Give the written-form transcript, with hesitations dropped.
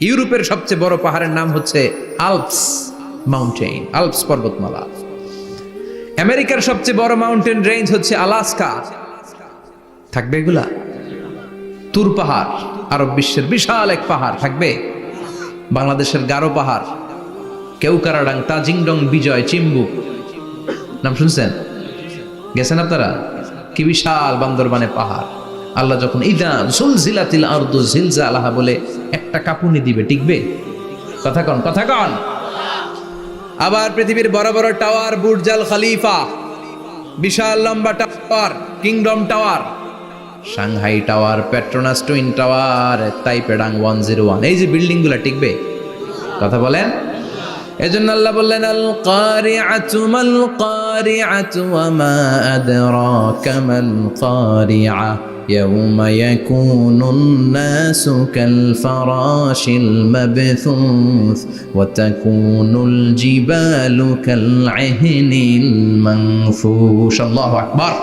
ইউরোপের সবচেয়ে বড় পাহাড়ের নাম হচ্ছে আল্পস মাউন্টেন, আল্পস পর্বতমালা। আমেরিকার সবচেয়ে বড় মাউন্টেন রেঞ্জ হচ্ছে আলাস্কা। থাকবে এগুলা? তুর পাহাড় আরব বিশ্বের বিশাল এক পাহাড় থাকবে। বাংলাদেশের গারো পাহাড়, কেউকারাডাং, তাজিংডং, বিজয়, চিম্বুক, নাম শুনছেন? গেছেন আপনারা? কি বিশাল বান্দরবানে পাহাড়। আল্লাহ যখন ইদা জুলজিলাতিল আরদু জিলজালাহা বলে একটা কাঁপুনি দিবে, টিকবে? কথা কন, কথা কন। আবার পৃথিবীর বড় বড় টাওয়ার, বুর্জ আল খলিফা, বিশাল লম্বা tower, Kingdom tower, Shanghai tower, Petronas twin tower, তাইপেডাং 101, এই যে বিল্ডিং গুলা টিকবে? কথা বলেন। এজন্য আল্লাহ বললেন আল কারিআতু মাল কারিআতু ওয়া মা আদরাকা মাল কারিআ ইয়াউমা ইয়াকুনুন নাসু কাল ফারাশিল মাবথুস ওয়া তাকুনুল জিবালু কাল ইহনিল মানফুশ। আল্লাহু আকবার।